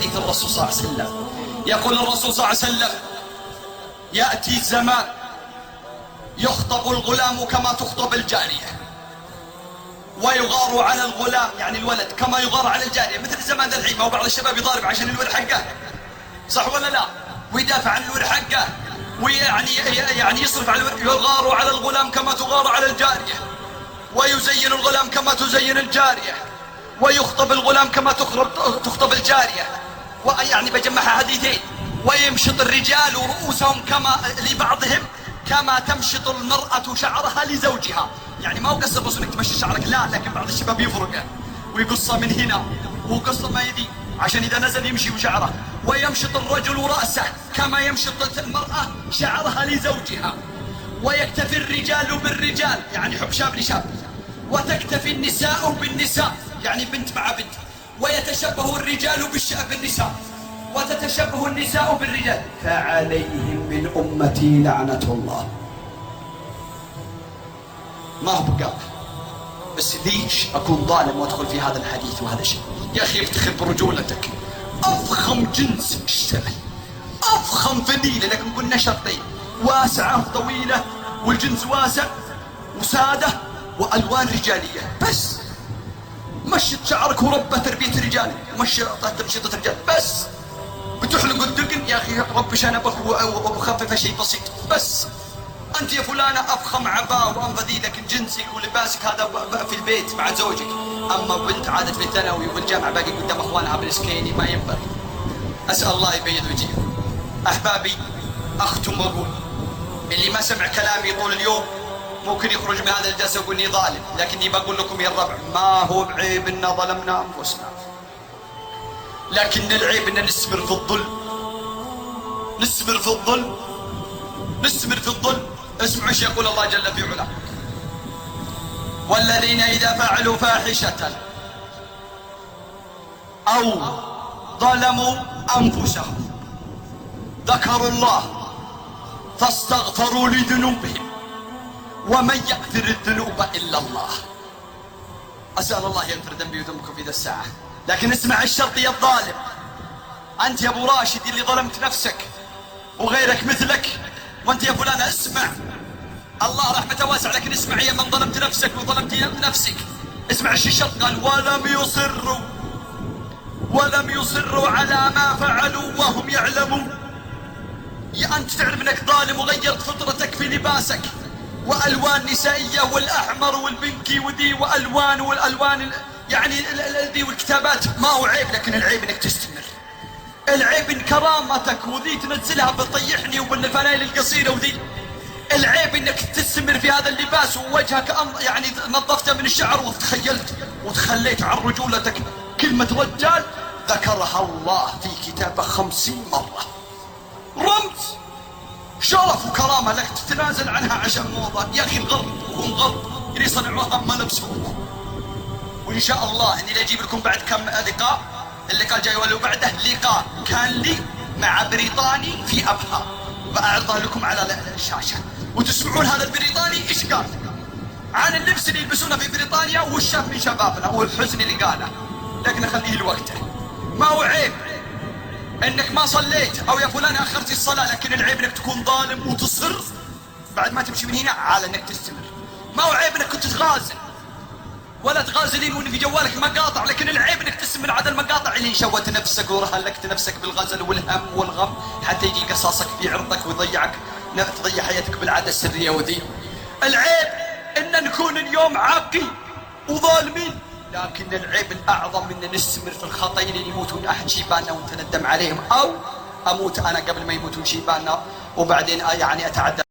حديث الرسول صلى الله عليه وسلم. يقول الرسول صلى الله عليه وسلم: يأتي الزمان يخطب الغلام كما تخطب الجارية، ويغار على الغلام يعني الولد كما يغار على الجارية. مثل الزمان ذا الحين، ما هو بعض الشباب يضارب عشان الولد حقه، صح ولا لا؟ ويدافع عن الولد حقه، ويعني يصرف على الولد. يغار على الغلام كما تغار على الجارية، ويزين الغلام كما تزين الجارية، ويخطب الغلام كما تخطب الجارية. ويعني بجمعها حديثين: ويمشط الرجال رؤوسهم كما لبعضهم كما تمشط المرأة شعرها لزوجها. يعني ما هو قصة بس انك تمشي شعرك، لا، لكن بعض الشباب يفرقه ويقصه من هنا وقصه ما يدي عشان اذا نزل يمشي وشعره. ويمشط الرجل رأسه كما يمشط المرأة شعرها لزوجها. ويكتفي الرجال بالرجال يعني حب شاب لشاب، وتكتفي النساء بالنساء يعني بنت مع بنت. ويتشبه الرجال بالنساء، وتتشبه النساء بالرجال. فعليهم من أمتي لعنة الله. ما هو بقى بس ليش أكون ظالم وأدخل في هذا الحديث وهذا الشيء؟ يا أخي افتخر برجولتك. أفخم جنس اشتغل، أفخم فنيلة، لكن قلنا شرطين: واسعة طويلة، والجنس واسع وسادة وألوان رجالية. بس مشط شعرك وربة تربية رجال، تمشيطة رجال. بس بتحلق الدقن يا أخي رب شنبك وخفف شيء بسيط. بس أنت يا فلانة أفخم عباء وأنفذي، لكن جنسك ولباسك هذا في البيت مع زوجك. أما بنت عادت في الثانوي والجامعة باقي قدام أخوانها بالسكيني، ما ينبغي. أسأل الله يبيض وجهه. أحبابي، أختم وأقول: اللي ما سمع كلامي طول اليوم ممكن يخرج من هذا الجلسة ويقول إني ظالم، لكني بقول لكم يا الربع: ما هو بعيب إن ظلمنا أنفسنا، لكن العيب إن نستمر في الظلم، نستمر في الظلم، نستمر في الظلم. اسمعوا ايش يقول الله جل في علاه: والذين إذا فعلوا فاحشة أو ظلموا أنفسهم ذكروا الله فاستغفروا لذنوبهم ومن يغفر الذنوب إلا الله. أسأل الله يغفر ذنبي وذنبكم في ذا الساعة. لكن اسمع الشرط يا الظالم، أنت يا أبو راشد اللي ظلمت نفسك وغيرك مثلك، وأنت يا فلانة اسمع، الله رحمته واسعة، لكن اسمع يا من ظلمت نفسك وظلمت نفسك. اسمع ايش الشرط قال: ولم يصروا على ما فعلوا وهم يعلمون. يا أنت تعرف انك ظالم وغيرت فطرتك في لباسك والوان نسائيه والاحمر والبنكي وذي والالوان يعني ذي والكتابات، ما هو عيب، لكن العيب انك تستمر. العيب ان كرامتك وذي تنزلها بتطيحني وبالفنايل القصيره وذي. العيب انك تستمر في هذا اللباس ووجهك يعني نظفته من الشعر وتخيلت وتخليت عن رجولتك. كلمه رجال ذكرها الله في كتابه 50 مره. رمز شرف وكرامة لك تتنازل عنها عشان موضة. يا أخي الغرب وهم غرب اللي صنعوها ما لبسوها. وإن شاء الله إني لأجيب لكم بعد كم لقاء، اللقاء الجاي ولو بعده لقاء كان لي مع بريطاني في أبها، بأعرضه لكم على الشاشة وتسمعون هذا البريطاني إيش قال عن اللبس اللي يلبسونه في بريطانيا وش شاف من شبابنا والحزن اللي قاله. لكن أخليه لوقته. ما هو عيب انك ما صليت او يا فلان اخرت الصلاة، لكن العيب انك تكون ظالم وتصر بعد ما تمشي من هنا على انك تستمر. ما هو عيب انك كنت تغازل ولا تغازلين وان في جوالك مقاطع، لكن العيب انك تستمر على المقاطع اللي شوت نفسك ورهلكت نفسك بالغزل والهم والغم حتى يجي قصاصك في عرضك ويضيعك، تضيع حياتك بالعادة السرية وذي. العيب ان نكون اليوم عاقين وظالمين، لكن العيب الأعظم إن نستمر في الخطأ اللي يموتون أحد شيباننا ونتندم عليهم، أو أموت أنا قبل ما يموتون شيباننا وبعدين يعني أتعدى